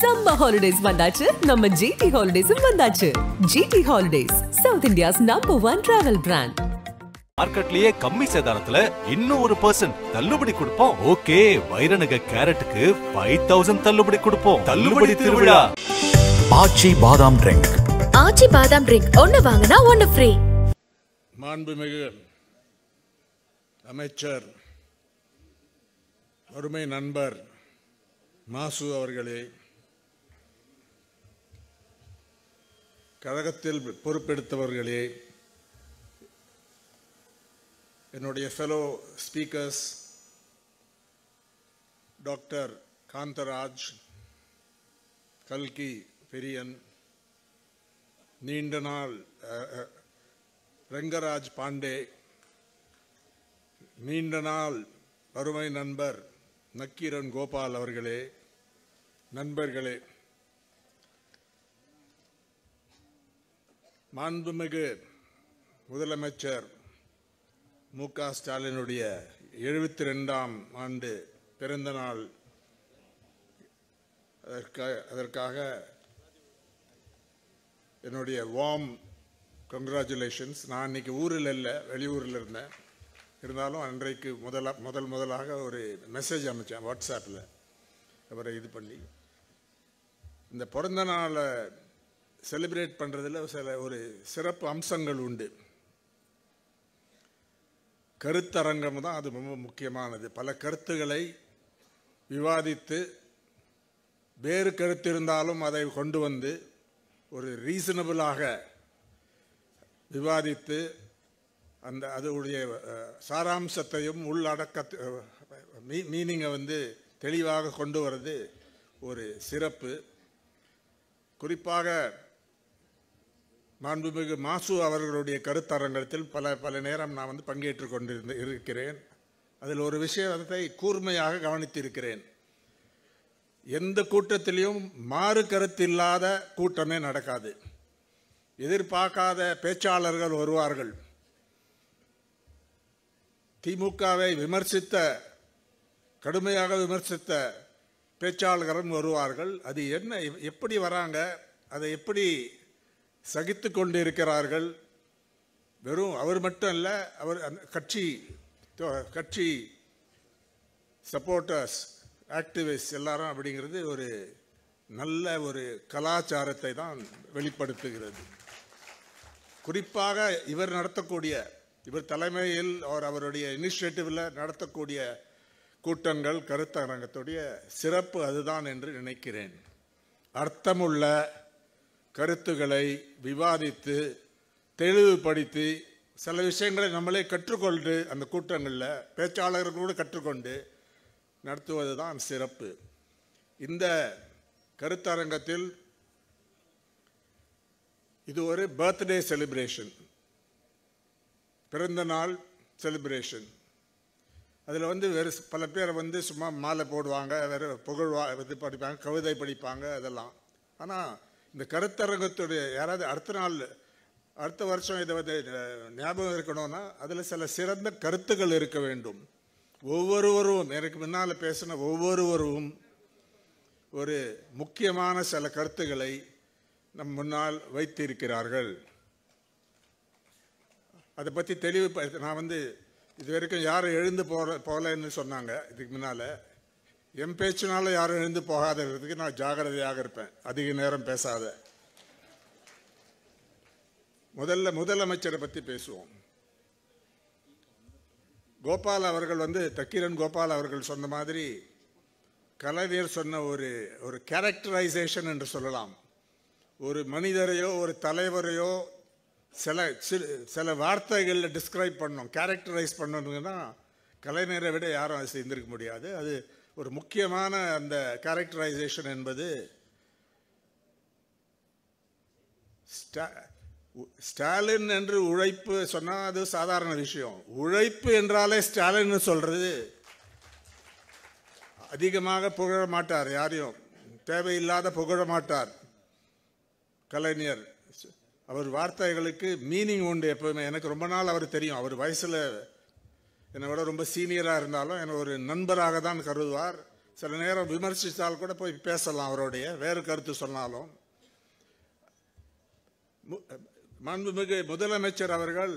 Summer holidays வந்தாச்சு நம்ம GT Holidays வந்தாச்சு. GT Holidays, South India's #1 travel brand. மார்க்கெட்லயே கம்மி சேதாரத்துல இன்னும் 1% தள்ளுபடி கொடுப்போம். ஓகே, வைரநக கேரட்டுக்கு 5000 தள்ளுபடி கொடுப்போம். தள்ளுபடி திருவிழா. ஆச்சி பாதாம் ட்ரிங்க். ஆச்சி பாதாம் ட்ரிங்க் ஒன்னு வாங்குனா ஒன்னு ஃப்ரீ. மாண்புமிகு அமைச்சர் அருமை நண்பர் மாசு அவர்களே, கழகத்தில் பொறுப்பெடுத்தவர்களே, என்னுடைய ஃபெலோ ஸ்பீக்கர்ஸ் டாக்டர் காந்தராஜ், கல்கி பெரியன், நீண்ட நாள் ரெங்கராஜ் பாண்டே, நீண்ட நாள் அருமை நண்பர் நக்கீரன் கோபால் அவர்களே, நண்பர்களே, மாண்புமிகு முதலமைச்சர் மு.க. ஸ்டாலினுடைய 72ஆம் ஆண்டு பிறந்த நாள், அதற்காக என்னுடைய வார்ம் கங்க்ராச்சுலேஷன்ஸ். நான் இன்னைக்கு ஊரில் இல்லை, வெளியூரில் இருந்தேன். இருந்தாலும் அன்றைக்கு முதலாக ஒரு மெசேஜ் அமைச்சேன் வாட்ஸ்அப்பில். அவரை இது பண்ணி இந்த பிறந்த நாளை செலிப்ரேட் பண்ணுறதுல ஒரு சிறப்பு அம்சங்கள் உண்டு. கருத்தரங்கம் தான் அது ரொம்ப முக்கியமானது. பல கருத்துக்களை விவாதித்து, வேறு கருத்து இருந்தாலும் அதை கொண்டு வந்து ஒரு ரீசனபிளாக விவாதித்து அதோடைய சாராம்சத்தையும் உள்ளடக்க மீனிங்கை தெளிவாக கொண்டு வர்றது ஒரு சிறப்பு. குறிப்பாக மாண்புமிகு மாசு அவர்களுடைய கருத்தரங்கத்தில் பல நேரம் நான் பங்கேற்று இருக்கிறேன். அதில் ஒரு விஷயத்தை கூர்மையாக கவனித்திருக்கிறேன். எந்த கூட்டத்திலையும் மாறு கருத்து இல்லாத கூட்டமே நடக்காது. எதிர்பார்க்காத பேச்சாளர்கள் வருவார்கள். திமுகவை கடுமையாக விமர்சித்த பேச்சாளர்களும் வருவார்கள். அது என்ன, எப்படி வராங்க, அதை எப்படி சகித்து கொண்டு இருக்கிறார்கள். வெறும் அவர் மட்டும் இல்லை, அவர் கட்சி சப்போர்ட்டர்ஸ், ஆக்டிவிஸ்ட் எல்லாரும் அப்படிங்கிறது ஒரு நல்ல ஒரு கலாச்சாரத்தை தான் வெளிப்படுத்துகிறது. குறிப்பாக இவர் தலைமையில் அவருடைய இனிஷியேட்டிவில் நடத்தக்கூடிய கூட்டங்கள், கருத்தரங்கத்துடைய சிறப்பு அதுதான் என்று நினைக்கிறேன். அர்த்தமுள்ள கருத்துக்களை விவாதித்து தெளிவுபடுத்தி சில விஷயங்களை நம்மளே கற்றுக்கொண்டு அந்த கூட்டங்களில் பேச்சாளர்களோடு கற்றுக்கொண்டு நடத்துவது தான் சிறப்பு. இந்த கருத்தரங்கத்தில் இது ஒரு பர்த்டே செலிப்ரேஷன், பிறந்த நாள் செலிப்ரேஷன். அதில் வேறு பல பேர் சும்மா மாலை போடுவாங்க, வேறு படிப்பாங்க, கவிதை படிப்பாங்க, அதெல்லாம். ஆனால் இந்த கருத்தரங்கத்துடைய யாராவது அடுத்த வருஷம் இதை ஞாபகம் இருக்கணும்னா அதில் சில சிறந்த கருத்துக்கள் இருக்க வேண்டும். ஒவ்வொருவரும், எனக்கு முன்னால் பேசின ஒவ்வொருவரும் ஒரு முக்கியமான சில கருத்துக்களை நம் முன்னால் வைத்திருக்கிறார்கள். அதை பற்றி நான் இது வரைக்கும் யாரும் எழுந்து போகலன்னு சொன்னாங்க. இதுக்கு முன்னால் என் பேச்சுனால யாரும் எழுந்து போகாததுக்கு நான் ஜாகிரதையாக இருப்பேன், அதிக நேரம் பேசாத. முதலமைச்சரை பற்றி பேசுவோம். கோபால் அவர்கள் தக்கீரன் கோபால் அவர்கள் சொன்ன மாதிரி கலைஞர் சொன்ன ஒரு கேரக்டரைசேஷன் என்று சொல்லலாம். ஒரு மனிதரையோ ஒரு தலைவரையோ சில வார்த்தைகளில் டிஸ்கிரைப் பண்ணணும், கேரக்டரைஸ் பண்ணணுங்கன்னா கலைஞரை விட யாரும் அது செய்திருக்க முடியாது. அது ஒரு முக்கியமான அந்த கேரக்டரைசேஷன் என்பது ஸ்டாலின் என்று உழைப்பு சொன்னால் அது சாதாரண விஷயம். உழைப்பு என்றாலே ஸ்டாலின் சொல்றது, அதிகமாக புகழ மாட்டார், யாரையும் தேவையில்லாத புகழ மாட்டார் கலைஞர். அவர் வார்த்தைகளுக்கு மீனிங் உண்டு எப்பவுமே. எனக்கு ரொம்ப நாள் அவர் தெரியும். அவர் வயசில் என்னை விட ரொம்ப சீனியராக இருந்தாலும் என்னை ஒரு நண்பராக தான் கருதுவார். சில நேரம் விமர்சித்தால் கூட போய் பேசலாம், அவருடைய வேறு கருத்து சொன்னாலும். மாண்புமிகு முதலமைச்சர் அவர்கள்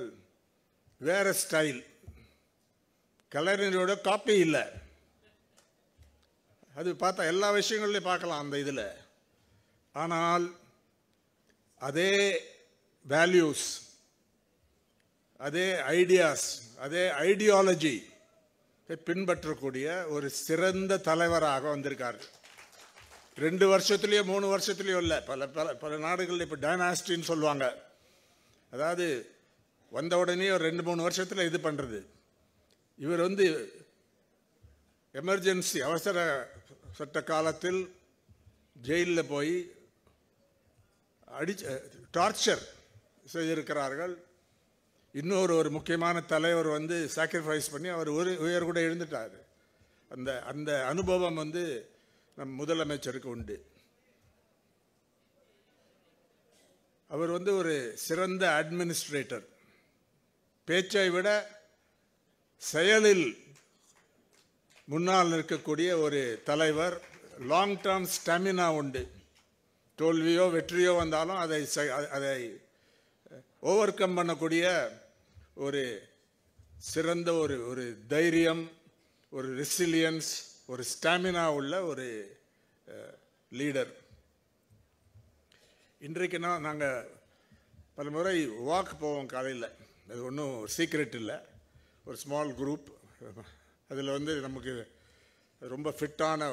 வேற ஸ்டைல், கலைஞரோட காப்பி இல்லை. அது பார்த்தா எல்லா விஷயங்கள்லையும் பார்க்கலாம் அந்த இதில். ஆனால் அதே வேல்யூஸ், அதே ஐடியாஸ், அதே ஐடியாலஜி பின்பற்றக்கூடிய ஒரு சிறந்த தலைவராக வந்திருக்காரு. 2 வருஷத்துலேயோ 3 வருஷத்துலேயோ இல்லை, பல பல பல நாடுகளில் இப்போ டைனாஸ்டின்னு சொல்லுவாங்க. அதாவது வந்த உடனே ஒரு 2-3 வருஷத்தில் இது பண்ணுறது. இவர் வந்து எமர்ஜென்சி அவசர சட்ட காலத்தில் ஜெயிலில் போய் டார்ச்சர் செய்திருக்கிறார்கள். இன்னொரு முக்கியமான தலைவர் வந்து சாக்ரிஃபைஸ் பண்ணி அவர் உயர் கூட எழுந்துட்டார். அந்த அனுபவம் வந்து நம் முதலமைச்சருக்கு உண்டு. அவர் வந்து ஒரு சிறந்த அட்மினிஸ்ட்ரேட்டர். பேச்சை விட செயலில் முன்னால் இருக்கக்கூடிய ஒரு தலைவர். லாங் டேர்ம் ஸ்டாமினா உண்டு. தோல்வியோ வெற்றியோ வந்தாலும் அதை ஓவர் கம் பண்ணக்கூடிய ஒரு சிறந்த ஒரு தைரியம், ஒரு ரெசிலியன்ஸ், ஒரு ஸ்டாமினா உள்ள ஒரு லீடர். இன்றைக்கு நாங்கள் பல முறை வாக் போவோம் காலையில். அது ஒன்றும் சீக்ரெட் இல்லை. ஒரு ஸ்மால் குரூப். அதில் வந்து நமக்கு ரொம்ப ஃபிட்டான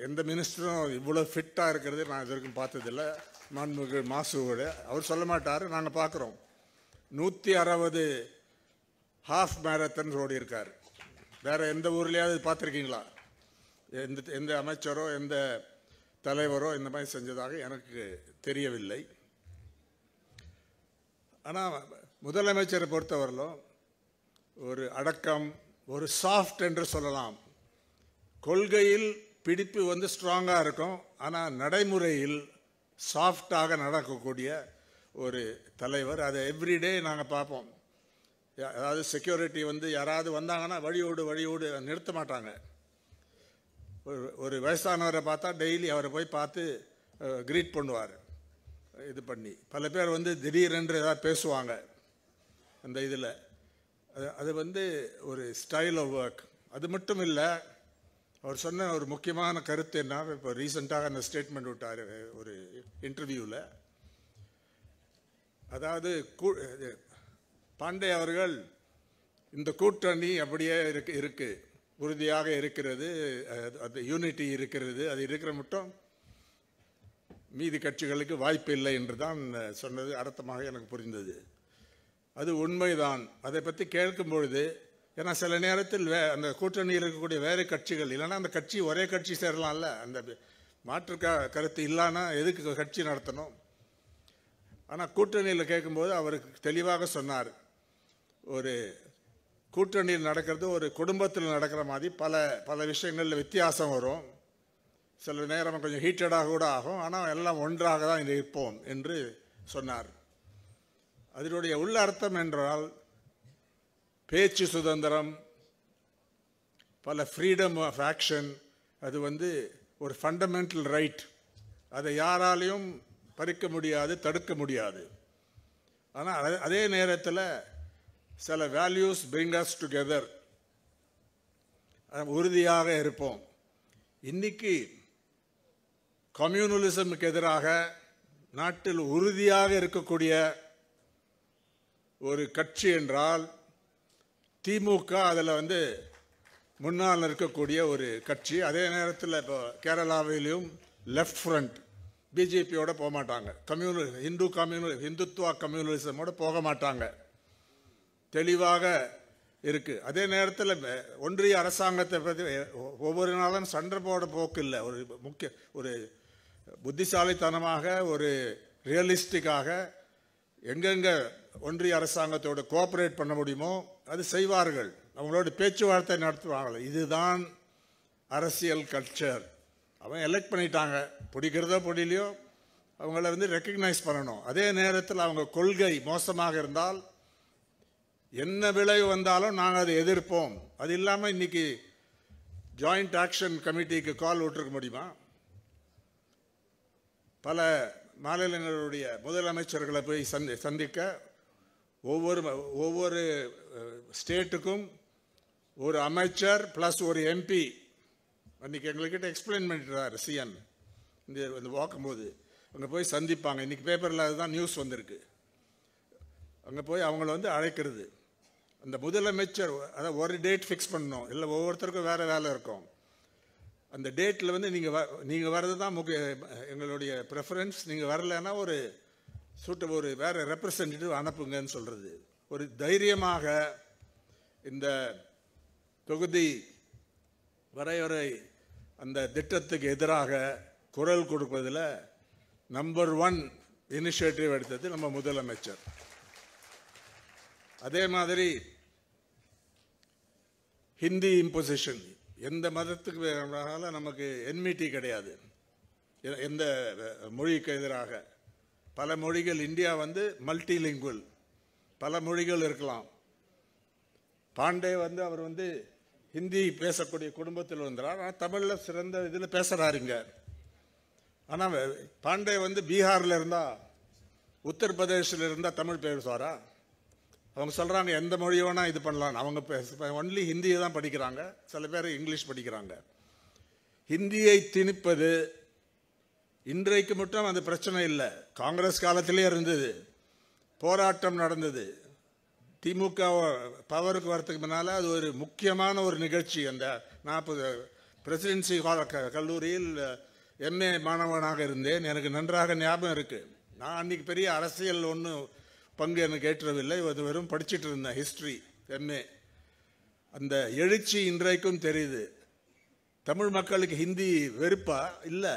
எந்த மினிஸ்டரும் இவ்வளோ ஃபிட்டாக இருக்கிறது நான் இது வரைக்கும் பார்த்ததில்லை. மாண்புமிகு மாசுவோட அவர் சொல்ல மாட்டார், நாங்கள் பார்க்குறோம். 160 ஹாஃப் மேரத்தன் ஓடி இருக்கார். வேறு எந்த ஊர்லேயாவது பார்த்துருக்கீங்களா? எந்த அமைச்சரோ எந்த தலைவரோ இந்த மாதிரி செஞ்சதாக எனக்கு தெரியவில்லை. ஆனால் முதலமைச்சரை பொறுத்தவரையிலும் ஒரு அடக்கம், ஒரு சாஃப்ட் என்று சொல்லலாம். கொள்கையில் பிடிப்பு வந்து ஸ்ட்ராங்காக இருக்கும், ஆனால் நடைமுறையில் சாஃப்டாக நடக்கக்கூடிய ஒரு தலைவர். அதை எவ்ரிடே நாங்கள் பார்ப்போம். அதாவது செக்யூரிட்டி வந்து யாராவது வந்தாங்கன்னா வழியோடு நிறுத்த மாட்டாங்க. ஒரு வயசானவரை பார்த்தா டெய்லி அவரை போய் பார்த்து கிரீட் பண்ணுவார். இது பண்ணி பல பேர் வந்து திடீரென்று ஏதாவது பேசுவாங்க அந்த இதில். அது வந்து ஒரு ஸ்டைல் ஆஃப் ஒர்க். அது மட்டும் இல்லை, அவர் சொன்ன ஒரு முக்கியமான கருத்து என்ன, இப்போ ரீசெண்டாக அந்த ஸ்டேட்மெண்ட் விட்டார் ஒரு இன்டர்வியூவில். அதாவது பாண்டே அவர்கள் இந்த கூட்டணி அப்படியே இருக்கு உறுதியாக இருக்கிறது, அது யூனிட்டி இருக்கிறது, அது இருக்கிற மட்டும் மீதி கட்சிகளுக்கு வாய்ப்பு இல்லை என்று தான் சொன்னது அர்த்தமாக எனக்கு புரிந்தது. அது உண்மைதான். அதை பற்றி கேட்கும் பொழுது, ஏன்னா சில நேரத்தில் அந்த கூட்டணியில் இருக்கக்கூடிய வேறு கட்சிகள் இல்லைன்னா அந்த கட்சி ஒரே கட்சி சேரலாம்ல. அந்த மாற்று கருத்து இல்லைன்னா எதுக்கு கட்சி நடத்தணும்? ஆனால் கூட்டணியில் கேட்கும்போது அவருக்கு தெளிவாக சொன்னார், ஒரு கூட்டணியில் நடக்கிறது ஒரு குடும்பத்தில் நடக்கிற மாதிரி பல விஷயங்களில் வித்தியாசம் வரும். சில நேரம் கொஞ்சம் ஹீட்டடாக கூட ஆகும், ஆனால் எல்லாம் ஒன்றாக தான் இருப்போம் என்று சொன்னார். அதனுடைய உள்ள அர்த்தம் என்றால் பேச்சு சுதந்திரம், பல ஃப்ரீடம் ஆஃப் ஆக்ஷன், அது வந்து ஒரு ஃபண்டமெண்டல் ரைட். அதை யாராலையும் பறிக்க முடியாது, தடுக்க முடியாது. ஆனால் அதே நேரத்தில் சில வேல்யூஸ் பிரிங் அஸ் டுகெதர், உறுதியாக இருப்போம். இன்னைக்கு கம்யூனலிசமுக்கு எதிராக நாட்டில் உறுதியாக இருக்கக்கூடிய ஒரு கட்சி என்றால் திமுக. அதில் வந்து முன்னால் இருக்கக்கூடிய ஒரு கட்சி. அதே நேரத்தில் இப்போ கேரளாவிலும் லெஃப்ட் ஃப்ரண்ட் பிஜேபியோட போக மாட்டாங்க, இந்துத்துவா கம்யூனலிசமோட போக மாட்டாங்க, தெளிவாக இருக்கு. அதே நேரத்தில் ஒன்றிய அரசாங்கத்தை பற்றி ஒவ்வொரு நாளும் சண்டை போட போக்கு இல்லை. ஒரு புத்திசாலித்தனமாக, ஒரு ரியலிஸ்டிக்காக எங்கெங்கே ஒன்றிய அரசாங்கத்தோடு கோஆப்ரேட் பண்ண முடியுமோ அது செய்வார்கள். அவங்களோட பேச்சுவார்த்தை நடத்துவாங்க. இதுதான் அரசியல் கல்ச்சர். அவன் எலெக்ட் பண்ணிட்டாங்க, பிடிக்கிறதோ பிடிலையோ அவங்கள வந்து ரெக்கக்னைஸ் பண்ணணும். அதே நேரத்தில் அவங்க கொள்கை மோசமாக இருந்தால் என்ன விளைவு வந்தாலும் நாங்கள் அதை எதிர்ப்போம். அது இல்லாமல் இன்னைக்கு ஜாயிண்ட் ஆக்ஷன் கமிட்டிக்கு கால் விட்டுருக்க முடியுமா? பல மாநிலங்களுடைய முதலமைச்சர்களை போய் சந்திக்க ஒவ்வொரு ஸ்டேட்டுக்கும் ஒரு அமைச்சர் ப்ளஸ் ஒரு எம்பி அன்றைக்கி எங்கள்கிட்ட எக்ஸ்பிளைன் பண்ணிட்டுறாரு சிஎன் இந்த பார்க்கும்போது. அங்கே போய் சந்திப்பாங்க. இன்றைக்கி பேப்பரில் அதுதான் நியூஸ் வந்திருக்கு. அங்கே போய் அவங்கள அழைக்கிறது. அந்த முதலமைச்சர் அதாவது ஒரு டேட் ஃபிக்ஸ் பண்ணணும், இல்லை ஒவ்வொருத்தருக்கும் வேறு வேலை இருக்கும். அந்த டேட்டில் நீங்கள் வர்றது தான் எங்களுடைய ப்ரெஃபரன்ஸ். நீங்கள் வரலைன்னா ஒரு வேறு ரெப்ரசன்டேட்டிவ் அனுப்புங்கன்னு சொல்கிறது. ஒரு தைரியமாக இந்த தொகுதி வரையறை அந்த திட்டத்துக்கு எதிராக குரல் கொடுப்பதில் நம்பர் 1 இனிஷியேட்டிவ் எடுத்தது நம்ம முதலமைச்சர். அதே மாதிரி ஹிந்தி இம்போசிஷன், எந்த மதத்துக்கு வேணாலும் நமக்கு என்மிட்டி கிடையாது. எந்த மொழிக்கு எதிராக பல மொழிகள், இந்தியா மல்டிலிங்குவல், பல மொழிகள் இருக்கலாம். பாண்டே அவர் ஹிந்தி பேசக்கூடிய குடும்பத்தில் வந்தார். ஆனால் தமிழில் சிறந்த இதில் பேசுகிறாருங்க. ஆனால் பாண்டே பீகாரில் இருந்தால், உத்தரப்பிரதேசில் இருந்தால் தமிழ் பேசுவாரா? அவங்க சொல்கிறாங்க எந்த மொழி வேணால் இது பண்ணலாம். அவங்க ஒன்லி ஹிந்தியை தான் படிக்கிறாங்க. சில பேர் இங்கிலீஷ் படிக்கிறாங்க. ஹிந்தியை திணிப்பது இன்றைக்கு மட்டும் அந்த பிரச்சனை இல்லை. காங்கிரஸ் காலத்திலே இருந்தது, போராட்டம் நடந்தது. திமுக பவருக்கு வரத்துக்கு முன்னால் அது ஒரு முக்கியமான ஒரு நிகழ்ச்சி. அந்த 40 பிரசிடென்சி கல்லூரியில் எம்ஏ மாணவனாக இருந்தேன். எனக்கு நன்றாக ஞாபகம் இருக்குது. நான் அன்றைக்கி பெரிய அரசியல் ஒன்றும் பங்கு எனக்கு ஏற்றவில்லை. அது வெறும் படிச்சுட்டு இருந்தேன், ஹிஸ்ட்ரி எம்ஏ. அந்த எழுச்சி இன்றைக்கும் தெரியுது. தமிழ் மக்களுக்கு ஹிந்தி வெறுப்பா? இல்லை.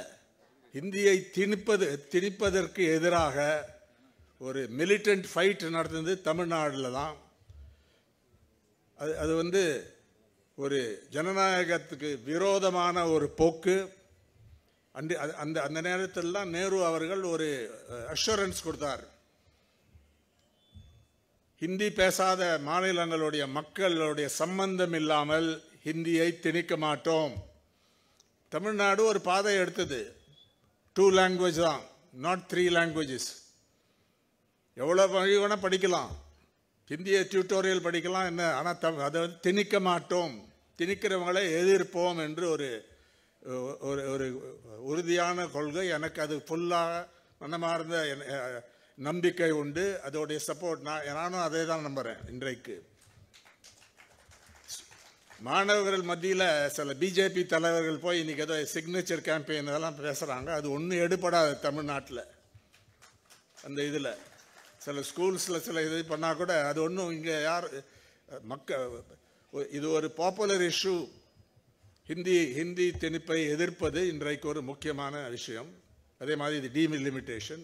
ஹிந்தியை திணிப்பதற்கு எதிராக ஒரு மிலிட்டன்ட் ஃபைட் நடந்தது தமிழ்நாட்டில் தான். அது ஒரு ஜனநாயகத்துக்கு விரோதமான ஒரு போக்கு. அந்த நேரத்தில் தான் நேரு அவர்கள் ஒரு அஷூரன்ஸ் கொடுத்தார். ஹிந்தி பேசாத மாநிலங்களுடைய மக்களுடைய சம்பந்தம் இல்லாமல் ஹிந்தியை திணிக்க மாட்டோம். தமிழ்நாடு ஒரு பாதை எடுத்தது. 2 லாங்குவேஜ் தான், நாட் 3 லாங்குவேஜஸ். எவ்வளோ மொழி வேணால் படிக்கலாம், ஹிந்தியை டியூட்டோரியல் படிக்கலாம் என்ன. ஆனால் அதை திணிக்க மாட்டோம், திணிக்கிறவங்களை எதிர்ப்போம் என்று ஒரு ஒரு உறுதியான கொள்கை. எனக்கு அது ஃபுல்லாக மனமார்ந்த நம்பிக்கை உண்டு. அதோடைய சப்போர்ட் நானும் அதே தான் நம்புகிறேன். இன்றைக்கு மாணவர்கள் மத்தியில் சில பிஜேபி தலைவர்கள் போய் இன்றைக்கி ஏதோ சிக்னேச்சர் கேம்பெயின் அதெல்லாம் பேசுகிறாங்க. அது ஒன்றும் எடுபடாது தமிழ்நாட்டில். அந்த இதில் சில ஸ்கூல்ஸில் சில இது பண்ணால் கூட அது ஒன்றும் இங்கே யார் இது ஒரு பாப்புலர் இஷ்யூ. ஹிந்தி திணிப்பை எதிர்ப்பது இன்றைக்கு ஒரு முக்கியமான விஷயம். அதே மாதிரி இது டீலிமிட்டேஷன்.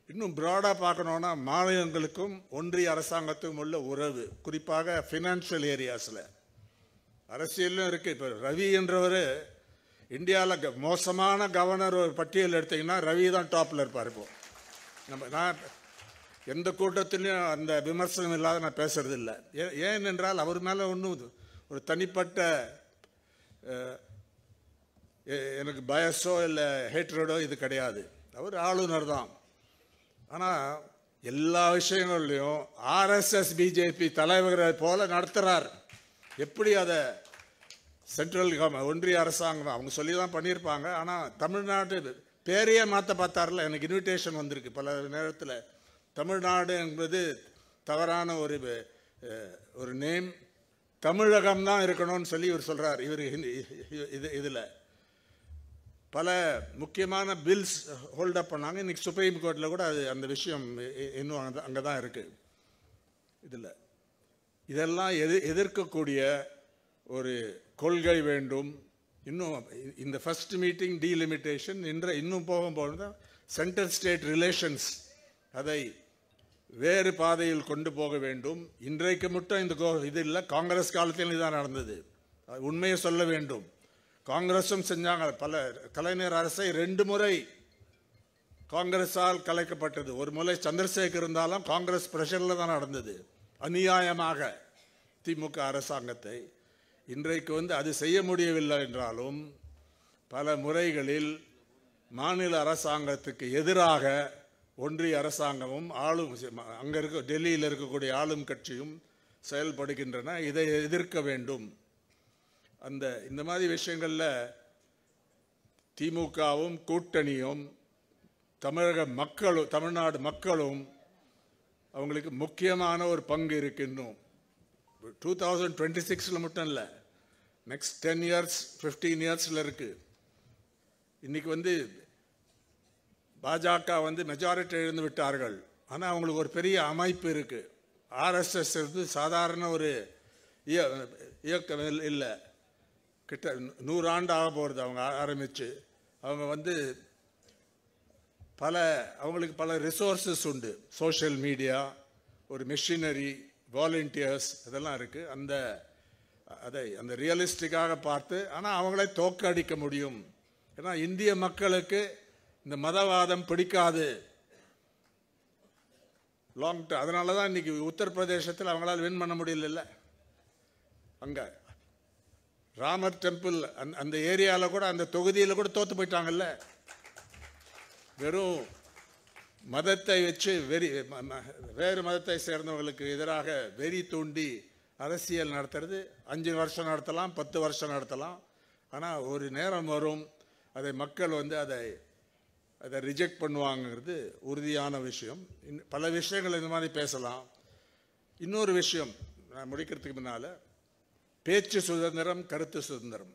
இன்னும் ப்ராடாக பார்க்கணுன்னா மாநிலங்களுக்கும் ஒன்றிய அரசாங்கத்துக்கும் உள்ள உறவு, குறிப்பாக ஃபினான்ஷியல் ஏரியாஸில் அரசியலும் இருக்குது. இப்போ ரவி என்றவர் இந்தியாவில் மோசமான கவர்னர் ஒரு பட்டியல் எடுத்திங்கன்னா ரவி தான் டாப்பில் இருப்பார். இப்போ நான் எந்த கூட்டத்திலையும் அந்த விமர்சனம் இல்லாத நான் பேசுறது இல்லை. ஏனென்றால் அவர் மேலே ஒன்றும் ஒரு தனிப்பட்ட எனக்கு பயஸோ இல்லை ஹேட்ரடோ இது கிடையாது. அவர் ஆளுநர் தான். ஆனால் எல்லா விஷயங்கள்லையும் ஆர்எஸ்எஸ் பிஜேபி தலைவரை போல நடத்துகிறார். எப்படி அதை சென்ட்ரல் ஒன்றிய அரசாங்கம் அவங்க சொல்லி தான் பண்ணியிருப்பாங்க. ஆனால் தமிழ்நாட்டு பேரையே மாற்ற பார்த்தார்ல. எனக்கு இன்விடேஷன் வந்திருக்கு பல நேரத்தில். தமிழ்நாடு என்பது தவறான ஒரு நேம், தமிழகம் தான் இருக்கணும்னு சொல்லி இவர் சொல்கிறார். இவர் இதில் பல முக்கியமான பில்ஸ் ஹோல்டப் பண்ணாங்க. இன்றைக்கி சுப்ரீம் கோர்ட்டில் கூட அந்த விஷயம் இன்னும் அங்கே தான் இருக்குது. இதில் இதெல்லாம் எதிர்க்கக்கூடிய ஒரு கொள்கை வேண்டும். இன்னும் இந்த ஃபர்ஸ்ட் மீட்டிங் டீலிமிட்டேஷன் இன்னும் போகும்போது சென்ட்ரல் ஸ்டேட் ரிலேஷன்ஸ் அதை வேறு பாதையில் கொண்டு போக வேண்டும். இன்றைக்கு மட்டும் இது இல்லை, காங்கிரஸ் காலத்தில் இதுதான் நடந்தது. உண்மையை சொல்ல வேண்டும். காங்கிரஸும் செஞ்சாங்க. கலைஞர் அரசை 2 முறை காங்கிரஸால் கலைக்கப்பட்டது. ஒரு முறை சந்திரசேகர் இருந்தாலும் காங்கிரஸ் பிரஷரில் தான் நடந்தது. அநியாயமாக திமுக அரசாங்கத்தை. இன்றைக்கு வந்து அது செய்ய முடியவில்லை என்றாலும் பல முறைகளில் மாநில அரசாங்கத்துக்கு எதிராக ஒன்றிய அரசாங்கமும் ஆளும் அங்கே இருக்க டெல்லியில் இருக்கக்கூடிய ஆளும் கட்சியும் செயல்படுகின்றன. இதை எதிர்க்க வேண்டும். இந்த மாதிரி விஷயங்களில் திமுகவும் கூட்டணியும் தமிழ்நாடு மக்களும் அவங்களுக்கு முக்கியமான ஒரு பங்கு இருக்கு. இன்னும் 2026 மட்டும் இல்லை, நெக்ஸ்ட் 10 இயர்ஸ் 15 இயர்ஸில் இருக்கு. இன்னைக்கு வந்து பாஜக வந்து மெஜாரிட்டி இழந்து விட்டார்கள். ஆனால் அவங்களுக்கு ஒரு பெரிய அமைப்பு இருக்கு. RSS வந்து சாதாரண ஒரு இயக்கம் இல்லை. கிட்ட 100 ஆண்டு ஆக போகிறது அவங்க ஆரம்பித்து. அவங்க வந்து அவங்களுக்கு பல ரிசோர்ஸஸ் உண்டு. சோஷியல் மீடியா, ஒரு மிஷினரி, வாலண்டியர்ஸ், இதெல்லாம் இருக்குது. அந்த ரியலிஸ்டிக்காக பார்த்து ஆனால் அவங்களே தோற்கடிக்க முடியும். ஏன்னா இந்திய மக்களுக்கு இந்த மதவாதம் பிடிக்காது. Long term. அதனால தான் இன்னைக்கு உத்தரப்பிரதேசத்தில் அவங்களால வின் பண்ண முடியல. அங்கே ராமர் டெம்பிள் அந்த ஏரியாவில் கூட, அந்த தொகுதியில் கூட தோற்று போயிட்டாங்கல்ல. வெறும் மதத்தை வச்சு வேறு மதத்தை சேர்ந்தவர்களுக்கு எதிராக வெறி தூண்டி அரசியல் நடத்துறது 5 வருஷம் நடத்தலாம், 10 வருஷம் நடத்தலாம். ஆனால் ஒரு நேரம் வரும், அதை மக்கள் வந்து அதை ரிஜெக்ட் பண்ணுவாங்கிறது உறுதியான விஷயம். பல விஷயங்கள் இந்த மாதிரி பேசலாம். இன்னொரு விஷயம் நான் முடிக்கிறதுக்கு முன்னால், பேச்சு சுதந்திரம், கருத்து சுதந்திரம்.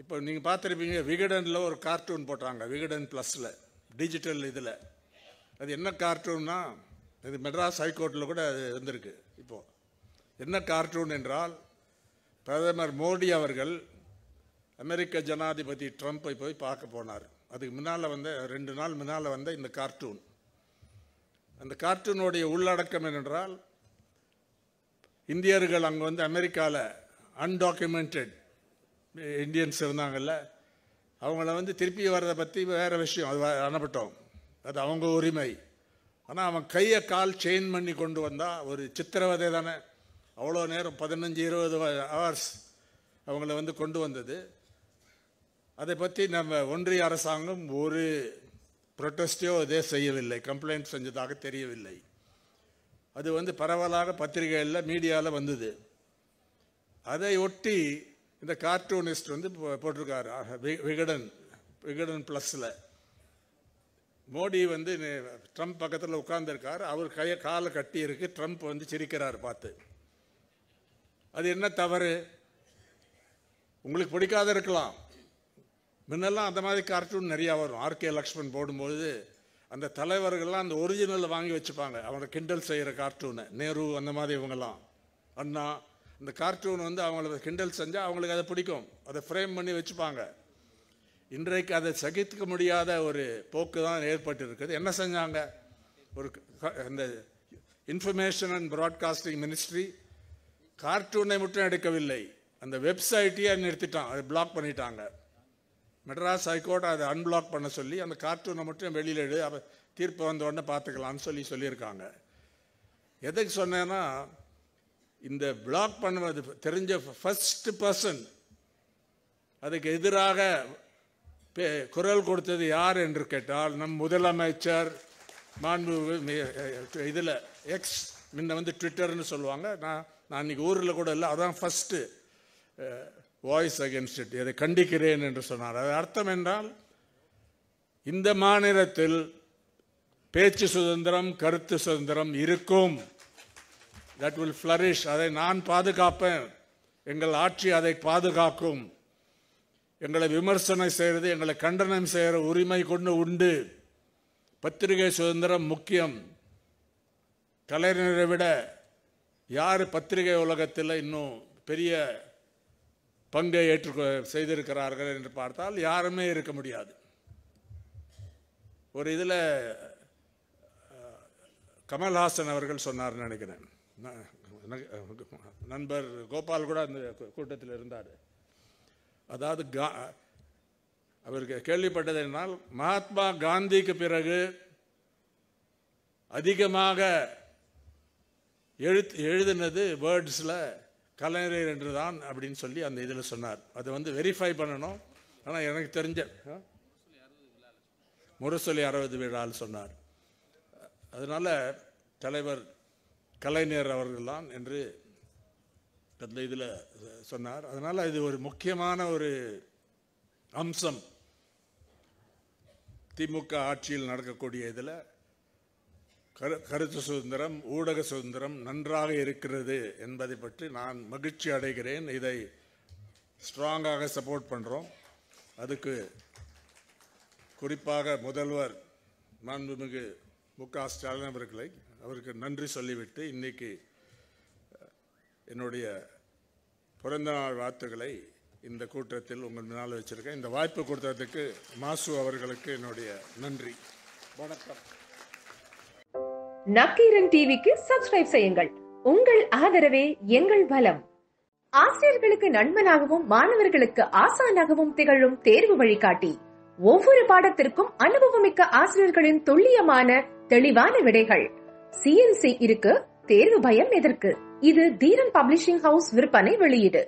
இப்போ நீங்கள் பார்த்துருப்பீங்க, விகடனில் ஒரு கார்ட்டூன் போட்டாங்க, விகடன் ப்ளஸில் டிஜிட்டல் இதில். அது என்ன கார்ட்டூன்னா, இது மெட்ராஸ் ஹைகோர்ட்டில் கூட அது வந்திருக்கு. இப்போது என்ன கார்ட்டூன் என்றால், பிரதமர் மோடி அவர்கள் அமெரிக்க ஜனாதிபதி ட்ரம்ப்பை போய் பார்க்க போனார். அதுக்கு முன்னால் 2 நாள் முன்னால் வந்த இந்த கார்ட்டூன். அந்த கார்ட்டூனுடைய உள்ளடக்கம் என்னென்றால், இந்தியர்கள் அங்கே வந்து அமெரிக்காவில் அன்டாக்குமெண்டட் இந்தியன்ஸ் இருந்தாங்கல்ல, அவங்கள வந்து திருப்பி வர்றதை பற்றி வேறு விஷயம், அது அனுப்பட்டோம், அது அவங்க உரிமை. ஆனால் அவன் கையை கால் செயின் பண்ணி கொண்டு வந்தால் ஒரு சித்திரவதை தானே. அவ்வளோ நேரம் 15-20 ஹவர்ஸ் அவங்கள வந்து கொண்டு வந்தது. அதை பற்றி நம்ம ஒன்றிய அரசாங்கம் ஒரு ப்ரொட்டஸ்டையோ இதே செய்யவில்லை, கம்ப்ளைண்ட் செஞ்சதாக தெரியவில்லை. அது வந்து பரவலாக பத்திரிகைகளில் மீடியாவில் வந்தது. அதை ஒட்டி இந்த கார்ட்டூனிஸ்ட் வந்து போட்டிருக்காரு விகடன் ப்ளஸில். மோடி வந்து ட்ரம்ப் பக்கத்தில் உட்கார்ந்துருக்கார். அவர் காலை கட்டி இருக்கு, ட்ரம்ப் வந்து சிரிக்கிறார் பார்த்து. அது என்ன தவறு? உங்களுக்கு பிடிக்காத இருக்கலாம். முன்னெல்லாம் அந்த மாதிரி கார்ட்டூன் நிறையா வரும். RK லக்ஷ்மன் போடும்போது அந்த தலைவர்கள்லாம் அந்த ஒரிஜினலை வாங்கி வச்சுப்பாங்க, அவங்கள கிண்டல் செய்கிற கார்ட்டூனு. நேரு அந்த மாதிரி இவங்கெல்லாம், அண்ணா, இந்த கார்ட்டூன் வந்து அவங்கள கிண்டல் செஞ்சால் அவங்களுக்கு அதை பிடிக்கும், அதை ஃப்ரேம் பண்ணி வச்சுப்பாங்க. இன்றைக்கு அதை சகித்துக்க முடியாத ஒரு போக்கு தான் ஏற்பட்டு இருக்குது. என்ன செஞ்சாங்க? அந்த இன்ஃபர்மேஷன் அண்ட் ப்ராட்காஸ்டிங் மினிஸ்ட்ரி கார்ட்டூனை மட்டும் எடுக்கவில்லை, அந்த வெப்சைட்டையே நிறுத்திட்டான், அதை பிளாக் பண்ணிட்டாங்க. மெட்ராஸ் ஹைகோர்ட் அதை அன்பிளாக் பண்ண சொல்லி அந்த கார்ட்டூனை மட்டும் வெளியில் எடு, தீர்ப்பு வந்த உடனே பார்த்துக்கலான்னு சொல்லியிருக்காங்க. எதுக்கு சொன்னேன்னா, இந்த பிளாக் பண்ணுவது தெரிஞ்ச ஃபர்ஸ்ட் பர்சன் அதுக்கு எதிராக குரல் கொடுத்தது யார் என்று கேட்டால், நம் முதலமைச்சர் மாண்பு. இதில் எக்ஸ், முன்ன வந்து ட்விட்டர்னு சொல்லுவாங்க, நான் இன்னைக்கு ஊரில் கூட இல்லை, அதான் ஃபஸ்ட்டு வாய்ஸ் அகேன்ஸ்ட் இட், இதை கண்டிக்கிறேன் என்று சொன்னார். அது அர்த்தம் என்றால், இந்த மாநிலத்தில் பேச்சு சுதந்திரம், கருத்து சுதந்திரம் இருக்கும். That will flourish. அதை நான் பாதுகாப்பேன், எங்கள் ஆட்சி அதை பாதுகாக்கும். எங்களை விமர்சனம் செய்கிறது, எங்களை கண்டனம் செய்கிற உரிமை கொண்டு உண்டு. பத்திரிகை சுதந்திரம் முக்கியம். கலைஞரை விட யார் பத்திரிகை உலகத்தில் இன்னும் பெரிய பங்கை செய்திருக்கிறார்கள் என்று பார்த்தால் யாருமே இருக்க முடியாது. ஒரு இதில் கமல்ஹாசன் அவர்கள் சொன்னார் நினைக்கிறேன், நண்பர் கோபால் கூட அந்த கூட்டத்தில் இருந்தார். அதாவது அவருக்கு கேள்விப்பட்டது என்னால், மகாத்மா காந்திக்கு பிறகு அதிகமாக எழுதினது வேர்ட்ஸில் கலைஞர் என்று தான் அப்படின்னு சொல்லி அந்த இதில் சொன்னார். அதை வந்து வெரிஃபை பண்ணணும். ஆனால் எனக்கு தெரிஞ்ச முரசொலி 60 விழாவில் சொன்னார். அதனால தலைவர் கலைஞர் அவர்கள் தான் என்று அந்த இதில் சொன்னார். அதனால் இது ஒரு முக்கியமான ஒரு அம்சம் திமுக ஆட்சியில் நடக்கக்கூடிய இதில் கருத்து சுதந்திரம், ஊடக சுதந்திரம் நன்றாக இருக்கிறது என்பதை பற்றி நான் மகிழ்ச்சி அடைகிறேன். இதை ஸ்ட்ராங்காக சப்போர்ட் பண்ணுறோம். அதுக்கு குறிப்பாக முதல்வர் மாண்புமிகு மு.க. ஸ்டாலின் அவருக்கு நன்றி சொல்லிவிட்டு இன்னைக்கு என்னுடைய பிறந்தநாள் வாழ்த்துக்களை இந்த கூட்டத்தில் உங்கள் முன்னால் வச்சிருக்கேன். இந்த வாய்ப்பு கொடுத்ததுக்கு மாசு அவர்களுக்கு என்னுடைய நன்றி. வணக்கம். நக்கீரன் டிவிக்கு சப்ஸ்கிரைப் செய்யுங்கள். உங்கள் ஆதரவே எங்கள் பலம். ஆசிரியர்களுக்கு நண்பனாகவும் மாணவர்களுக்கு ஆசானாகவும் திகழும் தேர்வு வழிகாட்டி. ஒவ்வொரு பாடத்திற்கும் அனுபவமிக்க ஆசிரியர்களின் துல்லியமான தெளிவான விடைகள். CNC இருக்கு, தேர்வு பயம் எதற்கு? இது தீரன் பப்ளிஷிங் ஹவுஸ் விற்பனை வெளியீடு.